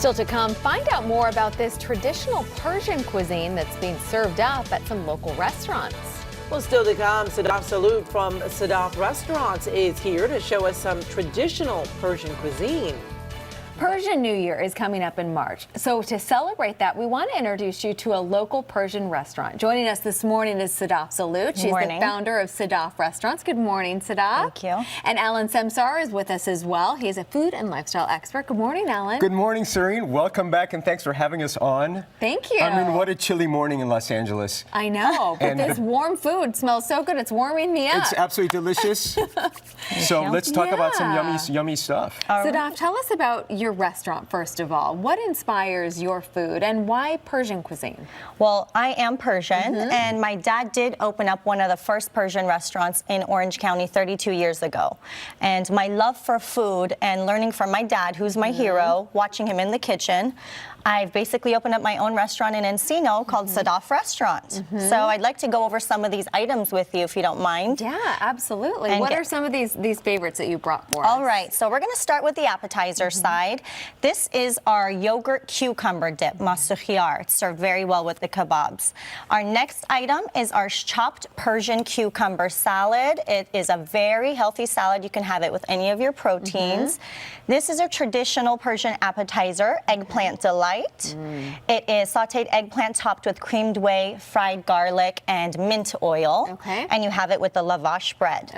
Still to come, find out more about this traditional Persian cuisine that's being served up at some local restaurants. Well, still to come, Sadaf Salout from Sadaf Restaurant is here to show us some traditional Persian cuisine. Persian New Year is coming up in March. So to celebrate that, we want to introduce you to a local Persian restaurant. Joining us this morning is Sadaf Salout. She's the founder of Sadaf Restaurants. Good morning, Sadaf. Thank you. And Alan Semsar is with us as well. He's a food and lifestyle expert. Good morning, Alan. Good morning, Serene. Welcome back, and thanks for having us on. Thank you. I mean, what a chilly morning in Los Angeles. I know, but this warm food smells so good. It's warming me up. It's absolutely delicious. So let's talk about some yummy stuff. Sadaf, tell us about your restaurant, first of all. What inspires your food and why Persian cuisine? Well, I am Persian, and my dad did open up one of the first Persian restaurants in Orange County 32 years ago. And my love for food and learning from my dad, who's my hero, watching him in the kitchen, I've basically opened up my own restaurant in Encino called Sadaf Restaurant. So I'd like to go over some of these items with you, if you don't mind. Yeah, absolutely. And what are some of these favorites that you brought for us? All right, so we're going to start with the appetizer side. This is our yogurt cucumber dip, masu khiyar. It's served very well with the kebabs. Our next item is our chopped Persian cucumber salad. It is a very healthy salad. You can have it with any of your proteins. This is a traditional Persian appetizer, Eggplant Delight. It is sauteed eggplant topped with creamed whey, fried garlic, and mint oil. And you have it with the lavash bread.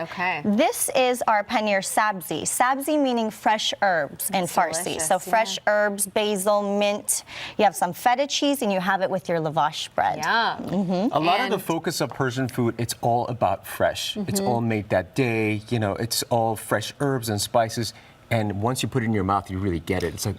This is our Paneer Sabzi. Sabzi meaning fresh herbs in Farsi. So fresh herbs, basil, mint. You have some feta cheese, and you have it with your lavash bread. A lot of the focus of Persian food, it's all about fresh. It's all made that day. You know, it's all fresh herbs and spices. And once you put it in your mouth, you really get it. It's like,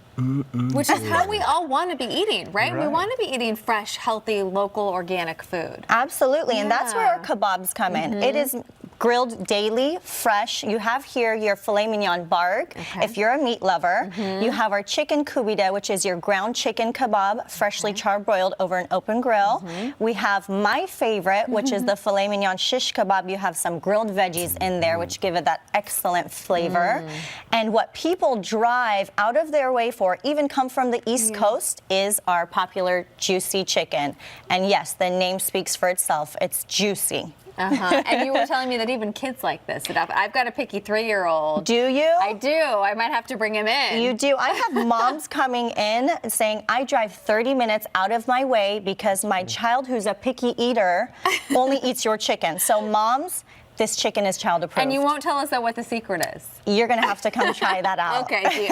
Which is how we all want to be eating, right? We want to be eating fresh, healthy, local, organic food. Absolutely, and that's where our kebabs come in. It is grilled daily, fresh. You have here your filet mignon barg. If you're a meat lover, you have our chicken kubida, which is your ground chicken kebab, freshly charbroiled over an open grill. We have my favorite, which is the filet mignon shish kebab. You have some grilled veggies in there, which give it that excellent flavor. And what people drive out of their way for, even come from the East Coast, is our popular juicy chicken. And yes, the name speaks for itself. It's juicy. And you were telling me that even kids like this. I've got a picky 3-year-old. Do you? I do. I might have to bring him in. You do. I have moms coming in saying, I drive 30 minutes out of my way because my child, who's a picky eater, only eats your chicken. So moms, this chicken is child approved. And you won't tell us what the secret is. You're going to have to come try that out. Okay,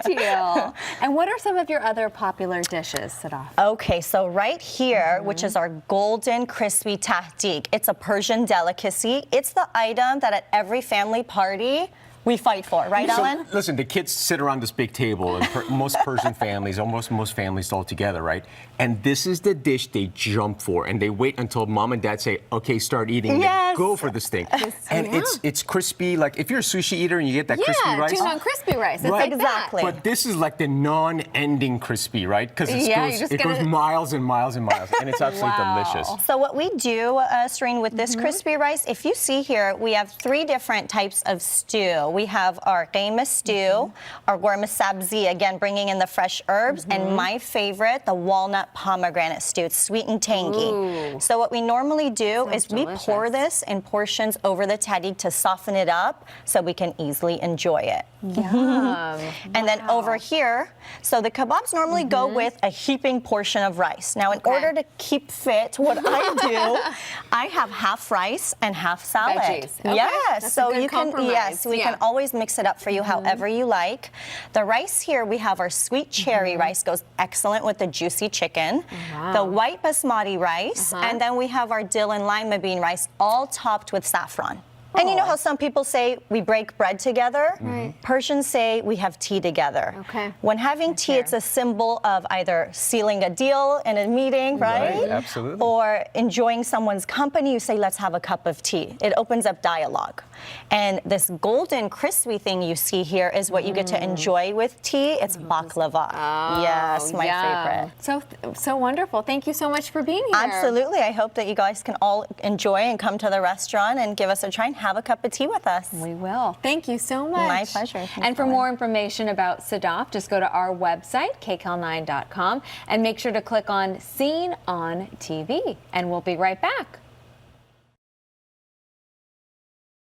deal. And what are some of your other popular dishes, Sadaf? Okay, so right here, which is our golden crispy tahdig. It's a Persian delicacy. It's the item that at every family party we fight for, right, Alan? Listen, the kids sit around this big table, and most Persian families, almost most families all together, right? And this is the dish they jump for, and they wait until mom and dad say, okay, start eating. Yes. Go for this thing. And it's crispy, like if you're a sushi eater and you get that crispy rice. Yeah, tuna crispy rice. It's right? like Exactly. But this is like the non-ending crispy, right? Because it goes miles and miles and miles, and it's absolutely delicious. So what we do, Serene, with this crispy rice, if you see here, we have 3 different types of stew. We have our Qima stew, our Veuve Sabzi, again, bringing in the fresh herbs, and my favorite, the walnut pomegranate stew. It's sweet and tangy. So what we normally do is we pour this in portions over the tahdig to soften it up so we can easily enjoy it. And then over here, so the kebabs normally go with a heaping portion of rice. Now, in order to keep fit, what I do, I have half rice and half salad. Veggies. Okay. Yes, That's so a good you can, compromise. we can always mix it up for you however you like. The rice here, we have our sweet cherry rice, goes excellent with the juicy chicken. The white basmati rice, and then we have our dill and lima bean rice, all topped with saffron. And you know how some people say we break bread together? Persians say we have tea together. When having tea, it's a symbol of either sealing a deal in a meeting, right? Absolutely. Or enjoying someone's company. You say, let's have a cup of tea. It opens up dialogue. And this golden crispy thing you see here is what you get to enjoy with tea. It's baklava. Yes, my favorite. So wonderful. Thank you so much for being here. Absolutely. I hope that you guys can all enjoy and come to the restaurant and give us a try and have a cup of tea with us. We will. Thank you so much. My pleasure. Thanks, And for Ellen. more information about Sadaf, just go to our website, Kcal9.com, and make sure to click on Seen on TV. And we'll be right back.